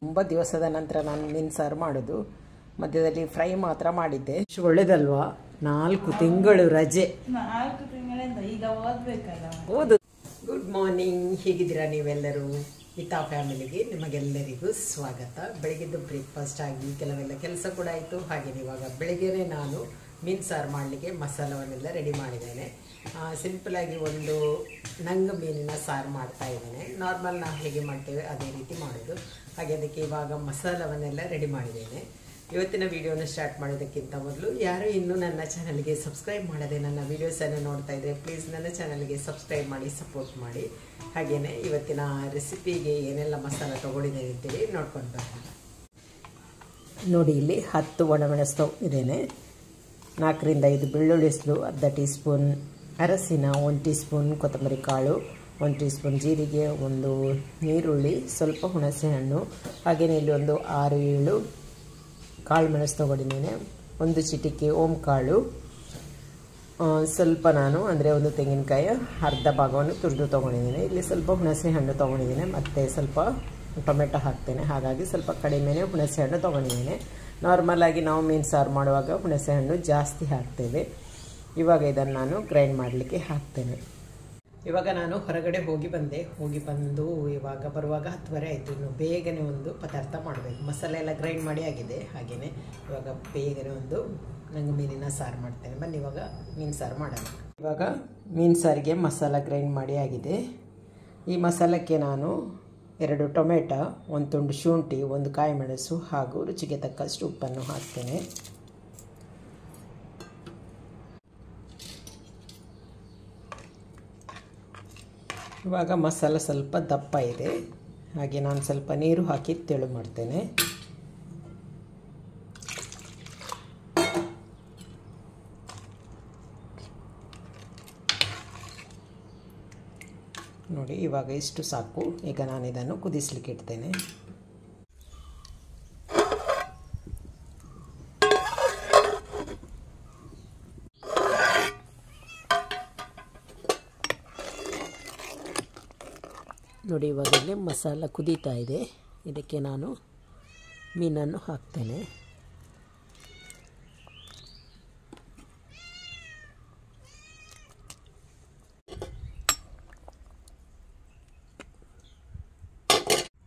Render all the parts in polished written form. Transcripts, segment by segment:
ತುಂಬ ದಿವಸದ ನಂತರ ನಾನು ಮೀನು ಸಾರು ಮಾಡೋದು. ಮಧ್ಯದಲ್ಲಿ ಫ್ರೈ ಮಾತ್ರ ಮಾಡಿದ್ದೆ. ಒಳ್ಳೆದಲ್ವಾ? 4 ತಿಂಗಳು ರಜೆ. 4 ತಿಂಗಳಿಂದ ಈಗ ಓದ್ಬೇಕಲ್ಲ. ಓದು. ಗುಡ್ ಮಾರ್ನಿಂಗ್, ಹೇಗಿದ್ದೀರಾ ನೀವೆಲ್ಲರೂ? ಇತಾ ಫ್ಯಾಮಿಲಿಗೆ ನಿಮಗೆಲ್ಲರಿಗೂ ಸ್ವಾಗತ. ಬೆಳಗ್ಗೆದ್ದು ಬ್ರೇಕ್ಫಾಸ್ಟ್ ಆಗಿ ಕೆಲವೆಲ್ಲ ಕೆಲಸ ಕೂಡ ಆಯಿತು. ಹಾಗೆ ಇವಾಗ ಬೆಳಗ್ಗೆನೇ ನಾನು ಮೀನು ಸಾರು ಮಾಡಲಿಕ್ಕೆ ಮಸಾಲವನ್ನೆಲ್ಲ ರೆಡಿ ಮಾಡಿದ್ದೇನೆ. ಸಿಂಪಲಾಗಿ ಒಂದು ನಂಗು ಮೀನಿನ ಸಾರು ಮಾಡ್ತಾ ಇದ್ದೇನೆ. ನಾರ್ಮಲ್ ನಾವು ಹೇಗೆ ಮಾಡ್ತೇವೆ ಅದೇ ರೀತಿ ಮಾಡೋದು. ಹಾಗೆ ಅದಕ್ಕೆ ಇವಾಗ ಮಸಾಲವನ್ನೆಲ್ಲ ರೆಡಿ ಮಾಡಿದ್ದೇನೆ. ಇವತ್ತಿನ ವಿಡಿಯೋನ ಸ್ಟಾರ್ಟ್ ಮಾಡೋದಕ್ಕಿಂತ ಮೊದಲು ಯಾರು ಇನ್ನೂ ನನ್ನ ಚಾನಲ್ಗೆ ಸಬ್ಸ್ಕ್ರೈಬ್ ಮಾಡದೆ ನನ್ನ ವೀಡಿಯೋಸನ್ನು ನೋಡ್ತಾ ಇದ್ದರೆ ಪ್ಲೀಸ್ ನನ್ನ ಚಾನಲ್ಗೆ ಸಬ್ಸ್ಕ್ರೈಬ್ ಮಾಡಿ, ಸಪೋರ್ಟ್ ಮಾಡಿ. ಹಾಗೆಯೇ ಇವತ್ತಿನ ರೆಸಿಪಿಗೆ ಏನೆಲ್ಲ ಮಸಾಲ ತೊಗೊಂಡಿದ್ದೇನೆ ಅಂತೇಳಿ ನೋಡ್ಕೊಂಡು ಬರೋಣ. ನೋಡಿ, ಇಲ್ಲಿ 10 ಒಣಮೆಣಸು ಇದ್ದೇನೆ, 4 ರಿಂದ 5 ಬೆಳ್ಳುಳ್ಳಿ ಹೆಸರು, ಅರ್ಧ ಟೀ ಸ್ಪೂನ್ ಅರಸಿನ, 1 ಟೀ ಸ್ಪೂನ್ ಕೊತ್ತಂಬರಿ ಕಾಳು, 1 ಟೀ ಸ್ಪೂನ್ ಜೀರಿಗೆ, ಒಂದು ಈರುಳ್ಳಿ, ಸ್ವಲ್ಪ ಹುಣಸೆ ಹಣ್ಣು, ಹಾಗೆಯೇ ಇಲ್ಲಿ ಒಂದು 6-7 ಕಾಳು ಮೆಣಸು ತೊಗೊಂಡಿದ್ದೇನೆ, ಒಂದು ಚಿಟಿಕೆ ಓಂ ಕಾಳು, ಸ್ವಲ್ಪ ನಾನು ಅಂದರೆ ಒಂದು ತೆಂಗಿನಕಾಯಿ ಅರ್ಧ ಭಾಗವನ್ನು ತುರಿದು ತೊಗೊಂಡಿದ್ದೇನೆ. ಇಲ್ಲಿ ಸ್ವಲ್ಪ ಹುಣಸೆ ಹಣ್ಣು ತೊಗೊಂಡಿದ್ದೇನೆ, ಮತ್ತು ಸ್ವಲ್ಪ ಟೊಮೆಟೊ ಹಾಕ್ತೇನೆ. ಹಾಗಾಗಿ ಸ್ವಲ್ಪ ಕಡಿಮೆನೇ ಹುಣಸೆ ಹಣ್ಣು ತೊಗೊಂಡಿದ್ದೇನೆ. ನಾರ್ಮಲಾಗಿ ನಾವು ಮೀನು ಸಾರು ಮಾಡುವಾಗ ಹುಣಸೆ ಹಣ್ಣು ಜಾಸ್ತಿ ಹಾಕ್ತೇವೆ. ಇವಾಗ ಇದನ್ನು ನಾನು ಗ್ರೈಂಡ್ ಮಾಡಲಿಕ್ಕೆ ಹಾಕ್ತೇನೆ. ಇವಾಗ ನಾನು ಹೊರಗಡೆ ಹೋಗಿ ಬಂದು ಇವಾಗ ಬರುವಾಗ 10:30 ಆಯಿತು. ಇನ್ನು ಬೇಗನೆ ಒಂದು ಪದಾರ್ಥ ಮಾಡಬೇಕು. ಮಸಾಲೆ ಎಲ್ಲ ಗ್ರೈಂಡ್ ಮಾಡಿ ಆಗಿದೆ. ಹಾಗೆಯೇ ಇವಾಗ ಬೇಗನೆ ಒಂದು ನಂಗೆ ಮೀನಿನ ಸಾರು ಮಾಡ್ತೇನೆ. ಬನ್ನಿ ಇವಾಗ ಮೀನು ಸಾರು ಮಾಡೋಣ. ಇವಾಗ ಮೀನು ಸಾರಿಗೆ ಮಸಾಲ ಗ್ರೈಂಡ್ ಮಾಡಿ ಆಗಿದೆ. ಈ ಮಸಾಲಕ್ಕೆ ನಾನು 2 ಟೊಮೆಟೊ, 1 ತುಂಡು ಶುಂಠಿ, 1 ಕಾಯಿ ಮೆಣಸು ಹಾಗೂ ರುಚಿಗೆ ತಕ್ಕಷ್ಟು ಉಪ್ಪನ್ನು ಹಾಕ್ತೇನೆ. ಇವಾಗ ಮಸಾಲ ಸ್ವಲ್ಪ ದಪ್ಪ ಇದೆ, ಹಾಗೆ ನಾನು ಸ್ವಲ್ಪ ನೀರು ಹಾಕಿ ತೆಳು ಮಾಡ್ತೇನೆ. ನೋಡಿ, ಇವಾಗ ಇಷ್ಟು ಸಾಕು. ಈಗ ನಾನು ಇದನ್ನು ಕುದಿಸ್ಲಿಕ್ಕೆ ಇಡ್ತೇನೆ. ನೋಡಿ, ಇವಾಗ ಇಲ್ಲಿ ಮಸಾಲ ಕುದೀತಾ ಇದೆ. ಇದಕ್ಕೆ ನಾನು ಮೀನನ್ನು ಹಾಕ್ತೇನೆ.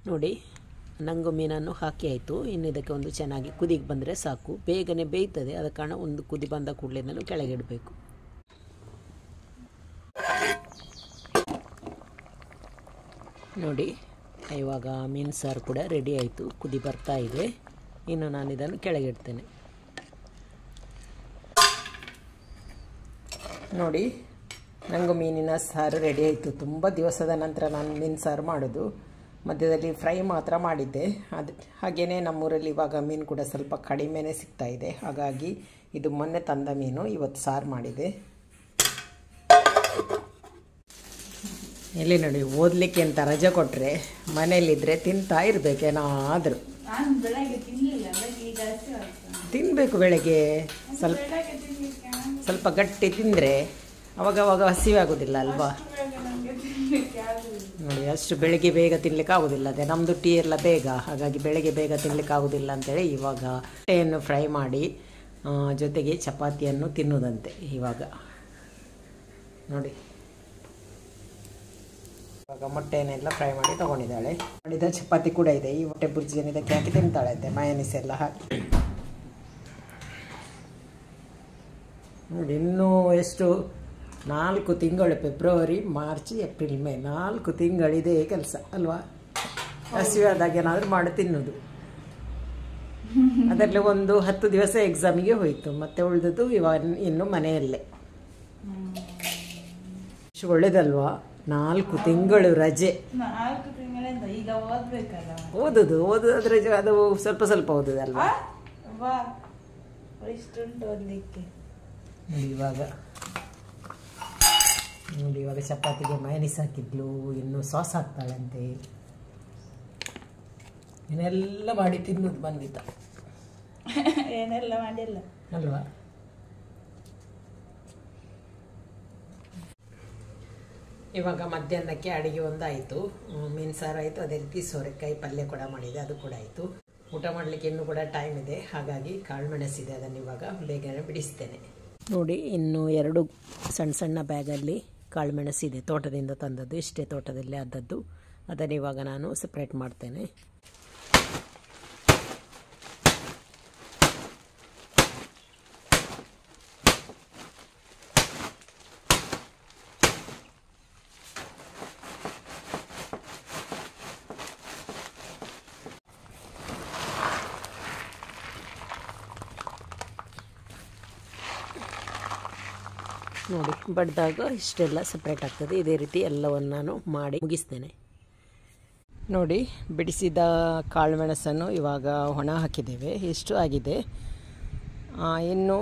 ನೋಡಿ, ನಂಗು ಮೀನನ್ನು ಹಾಕಿ ಆಯಿತು. ಇನ್ನು ಇದಕ್ಕೆ ಒಂದು ಚೆನ್ನಾಗಿ ಕುದಿಗೆ ಬಂದರೆ ಸಾಕು, ಬೇಗನೆ ಬೇಯ್ತದೆ. ಆದ ಕಾರಣ ಒಂದು ಕುದಿ ಬಂದ ಕೂಡಲೇ ನಾನು ಕೆಳಗಿಡಬೇಕು. ನೋಡಿ, ಇವಾಗ ಮೀನು ಸಾರು ಕೂಡ ರೆಡಿ ಆಯಿತು, ಕುದಿ ಬರ್ತಾ ಇದೆ. ಇನ್ನು ನಾನು ಇದನ್ನು ಕೆಳಗಿಡ್ತೇನೆ. ನೋಡಿ, ನಂಗು ಮೀನಿನ ಸಾರು ರೆಡಿ ಆಯಿತು. ತುಂಬ ದಿವಸದ ನಂತರ ನಾನು ಮೀನು ಸಾರು ಮಾಡೋದು. ಮಧ್ಯದಲ್ಲಿ ಫ್ರೈ ಮಾತ್ರ ಮಾಡಿದ್ದೆ. ಹಾಗೆಯೇ ನಮ್ಮೂರಲ್ಲಿ ಇವಾಗ ಮೀನು ಕೂಡ ಸ್ವಲ್ಪ ಕಡಿಮೆನೇ ಸಿಗ್ತಾ ಇದೆ. ಹಾಗಾಗಿ ಇದು ಮೊನ್ನೆ ತಂದ ಮೀನು, ಇವತ್ತು ಸಾರು ಮಾಡಿದೆ. ಎಲ್ಲಿ ನೋಡಿ, ಓದಲಿಕ್ಕೆ ಅಂತ ರಜೆ ಕೊಟ್ಟರೆ ಮನೇಲಿದ್ದರೆ ತಿಂತಾ ಇರಬೇಕೇನಾದರೂ. ತಿನ್ನಬೇಕು ಬೆಳಗ್ಗೆ ಸ್ವಲ್ಪ ಗಟ್ಟಿ ತಿಂದರೆ ಅವಾಗವಾಗ ಹಸಿವೆ ಆಗೋದಿಲ್ಲ ಅಲ್ವಾ? ನೋಡಿ, ಅಷ್ಟು ಬೆಳಗ್ಗೆ ಬೇಗ ತಿನ್ಲಿಕ್ಕೆ ಆಗೋದಿಲ್ಲ. ಅದೇ ನಮ್ಮದು ಟೀ ಎಲ್ಲ ಬೇಗ, ಹಾಗಾಗಿ ಬೆಳಗ್ಗೆ ಬೇಗ ತಿನ್ಲಿಕ್ಕೆ ಆಗೋದಿಲ್ಲ ಅಂತೇಳಿ ಇವಾಗ ಮೊಟ್ಟೆಯನ್ನು ಫ್ರೈ ಮಾಡಿ ಜೊತೆಗೆ ಚಪಾತಿಯನ್ನು ತಿನ್ನುವುದಂತೆ. ಇವಾಗ ನೋಡಿ, ಇವಾಗ ಮೊಟ್ಟೆಯನ್ನೆಲ್ಲ ಫ್ರೈ ಮಾಡಿ ತೊಗೊಂಡಿದ್ದಾಳೆ. ಮಾಡಿದ ಚಪಾತಿ ಕೂಡ ಇದೆ. ಈ ಮೊಟ್ಟೆ ಬುರ್ಜಿಯನ್ನು ಇದಕ್ಕೆ ಹಾಕಿ ತಿಂತಾಳೆ ಅಂತೆ, ಮಯೋನೀಸ್ ಎಲ್ಲ ಹಾಕಿ. ನೋಡಿ, ಇನ್ನೂ ಎಷ್ಟು 4 ತಿಂಗಳು, ಫೆಬ್ರವರಿ, ಮಾರ್ಚ್, ಏಪ್ರಿಲ್, ಮೇ, 4 ತಿಂಗಳಿದೆ ಕೆಲಸ ಅಲ್ವಾ? ಹಸಿವಾದಾಗ ಏನಾದರೂ ಮಾಡಿ ತಿನ್ನೋದು. ಅದರಲ್ಲಿ ಒಂದು 10 ದಿವಸ ಎಕ್ಸಾಮಿಗೆ ಹೋಯಿತು, ಮತ್ತೆ ಉಳಿದದ್ದು ಇವಾಗ ಇನ್ನು ಮನೆಯಲ್ಲೇ. ಒಳ್ಳೇದಲ್ವಾ? 4 ತಿಂಗಳು ರಜೆ. 4 ತಿಂಗಳಿಂದ ಈಗ ಓದ್ಬೇಕಲ್ಲ. ಓದೋದ್ರೆ ಅದು ಸ್ವಲ್ಪ ಸ್ವಲ್ಪ ಓದೋದಲ್ವಾ? ಇಷ್ಟುಂಟು ಓದಲಿಕ್ಕೆ. ನೋಡಿ, ಇವಾಗ ಚಪಾತಿಗೆ ಮಯೋನೀಸ್ ಹಾಕಿದ್ಲು, ಇನ್ನು ಸಾಸ್ ಹಾಕ್ತಾಳಂತೆ. ಏನೆಲ್ಲ ಮಾಡಿ ತಿನ್ನೋದು ಬಂದಿದ್ದ. ಏನೆಲ್ಲ ಮಾಡಿಲ್ಲ ಇವಾಗ ಮಧ್ಯಾಹ್ನಕ್ಕೆ ಅಡುಗೆ ಒಂದಾಯಿತು, ಮೀನು ಸಾರು ಆಯಿತು, ಅದೇ ರೀತಿ ಸೋರೆಕಾಯಿ ಪಲ್ಯ ಕೂಡ ಮಾಡಿದೆ, ಅದು ಕೂಡ ಆಯಿತು. ಊಟ ಮಾಡಲಿಕ್ಕೆ ಇನ್ನೂ ಕೂಡ ಟೈಮ್ ಇದೆ, ಹಾಗಾಗಿ ಕಾಳು ಮೆಣಸಿದೆ, ಅದನ್ನು ಇವಾಗ ಬೇಗನೆ ಬಿಡಿಸ್ತೇನೆ. ನೋಡಿ, ಇನ್ನು 2 ಸಣ್ಣ ಸಣ್ಣ ಬ್ಯಾಗಲ್ಲಿ ಕಾಳು ಮೆಣಸಿದೆ, ತೋಟದಿಂದ ತಂದದ್ದು, ಇಷ್ಟೇ ತೋಟದಲ್ಲೇ ಆದದ್ದು. ಅದನ್ನು ಇವಾಗ ನಾನು ಸಪ್ರೇಟ್ ಮಾಡ್ತೇನೆ. ನೋಡಿ, ಬಡ್ದಾಗ ಇಷ್ಟೆಲ್ಲ ಸಪ್ರೇಟ್ ಆಗ್ತದೆ. ಇದೇ ರೀತಿ ಎಲ್ಲವನ್ನು ನಾನು ಮಾಡಿ ಮುಗಿಸ್ತೇನೆ. ನೋಡಿ, ಬಿಡಿಸಿದ ಕಾಳು ಮೆಣಸನ್ನು ಇವಾಗ ಒಣ ಹಾಕಿದ್ದೇವೆ, ಎಷ್ಟು ಆಗಿದೆ. ಇನ್ನು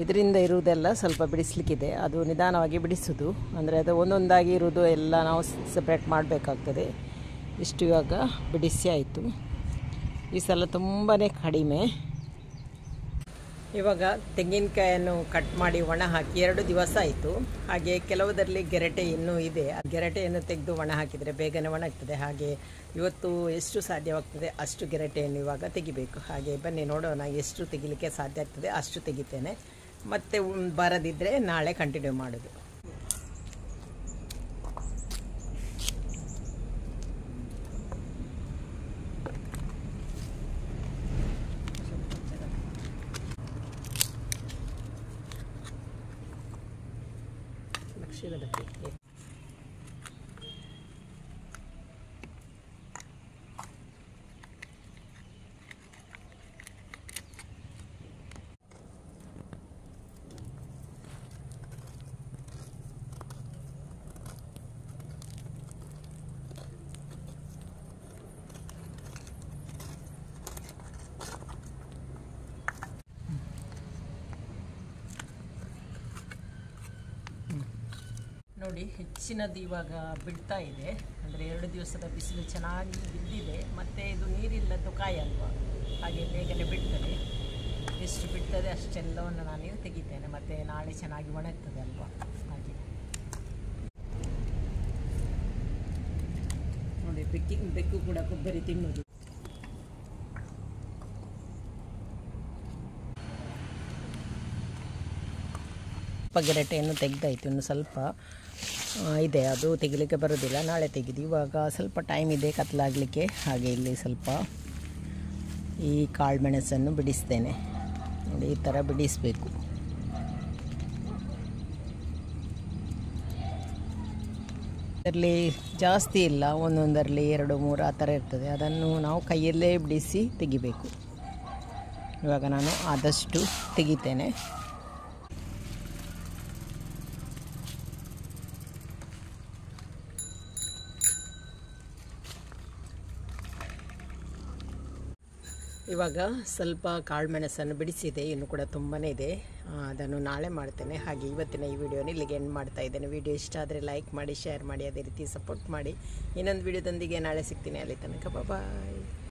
ಇದರಿಂದ ಇರುವುದೆಲ್ಲ ಸ್ವಲ್ಪ ಬಿಡಿಸ್ಲಿಕ್ಕಿದೆ, ಅದು ನಿಧಾನವಾಗಿ ಬಿಡಿಸೋದು, ಅಂದರೆ ಅದು ಒಂದೊಂದಾಗಿ ಇರೋದು ಎಲ್ಲ ನಾವು ಸಪ್ರೇಟ್ ಮಾಡಬೇಕಾಗ್ತದೆ. ಇಷ್ಟು ಇವಾಗ ಬಿಡಿಸಿ ಆಯಿತು. ಈ ಸಲ ತುಂಬಾ ಕಡಿಮೆ. ಇವಾಗ ತೆಂಗಿನಕಾಯನ್ನು ಕಟ್ ಮಾಡಿ ಒಣ ಹಾಕಿ 2 ದಿವಸ ಆಯಿತು. ಹಾಗೆ ಕೆಲವುದರಲ್ಲಿ ಗೆರಟೆ ಇನ್ನೂ ಇದೆ, ಗೆರಟೆಯನ್ನು ತೆಗೆದು ಒಣ ಹಾಕಿದರೆ ಬೇಗನೆ ಒಣಗ್ತದೆ. ಹಾಗೆ ಇವತ್ತು ಎಷ್ಟು ಸಾಧ್ಯವಾಗ್ತದೆ ಅಷ್ಟು ಗೆರಟೆಯನ್ನು ಇವಾಗ ತೆಗಿಬೇಕು. ಹಾಗೆ ಬನ್ನಿ ನೋಡೋಣ, ಎಷ್ಟು ತೆಗಿಲಿಕ್ಕೆ ಸಾಧ್ಯ ಆಗ್ತದೆ ಅಷ್ಟು ತೆಗಿತೇನೆ. ಮತ್ತು ಬರದಿದ್ದರೆ ನಾಳೆ ಕಂಟಿನ್ಯೂ ಮಾಡೋದು. ನೋಡಿ, ಹೆಚ್ಚಿನದು ಇವಾಗ ಬಿಡ್ತಾ ಇದೆ, ಅಂದರೆ 2 ದಿವಸದ ಬಿಸಿಲು ಚೆನ್ನಾಗಿ ಬಿದ್ದಿದೆ. ಮತ್ತು ಇದು ನೀರಿಲ್ಲದ್ದು ಕಾಯಿ ಅಲ್ವಾ, ಹಾಗೆ ಬೇಗನೆ ಬಿಡ್ತದೆ. ಎಷ್ಟು ಬಿಡ್ತದೆ ಅಷ್ಟೆಲ್ಲವನ್ನು ನಾನು ತೆಗಿತೇನೆ, ಮತ್ತು ನಾಳೆ ಚೆನ್ನಾಗಿ ಒಣಗ್ತದೆ ಅಲ್ವಾ. ಹಾಗೆ ನೋಡಿ, ಬೆಕ್ಕು ಕೂಡ ಕೊಬ್ಬರಿ ತಿನ್ನೋದು. ಗೆರಟೆಯನ್ನು ತೆಗೆದಾಯಿತು, ಇನ್ನು ಸ್ವಲ್ಪ ಇದೆ, ಅದು ತೆಗಿಲಿಕ್ಕೆ ಬರೋದಿಲ್ಲ, ನಾಳೆ ತೆಗೆದು. ಇವಾಗ ಸ್ವಲ್ಪ ಟೈಮ್ ಇದೆ ಕತ್ಲಾಗಲಿಕ್ಕೆ. ಹಾಗೆ ಇಲ್ಲಿ ಸ್ವಲ್ಪ ಈ ಕಾಳು ಮೆಣಸನ್ನು ಬಿಡಿಸ್ತೇನೆ. ನೋಡಿ, ಈ ಥರ ಬಿಡಿಸಬೇಕು. ಅದರಲ್ಲಿ ಜಾಸ್ತಿ ಇಲ್ಲ, ಒಂದೊಂದರಲ್ಲಿ 2, 3 ಆ ಥರ ಇರ್ತದೆ. ಅದನ್ನು ನಾವು ಕೈಯಲ್ಲೇ ಬಿಡಿಸಿ ತೆಗಿಬೇಕು. ಇವಾಗ ನಾನು ಆದಷ್ಟು ತೆಗಿತೇನೆ. ಇವಾಗ ಸ್ವಲ್ಪ ಕಾಳು ಮೆಣಸನ್ನು ಬಿಡಿಸಿದೆ, ಇನ್ನು ಕೂಡ ತುಂಬಾ ಇದೆ, ಅದನ್ನು ನಾಳೆ ಮಾಡ್ತೇನೆ. ಹಾಗೆ ಇವತ್ತಿನ ಈ ವಿಡಿಯೋನ ಇಲ್ಲಿಗೆ ಎಂಡ್ ಮಾಡ್ತಾ ಇದ್ದೇನೆ. ವಿಡಿಯೋ ಇಷ್ಟ ಆದರೆ ಲೈಕ್ ಮಾಡಿ, ಶೇರ್ ಮಾಡಿ, ಅದೇ ರೀತಿ ಸಪೋರ್ಟ್ ಮಾಡಿ. ಇನ್ನೊಂದು ವಿಡಿಯೋದೊಂದಿಗೆ ನಾಳೆ ಸಿಗ್ತೀನಿ. ಅಲ್ಲಿ ತನಕ ಬಾಯ್.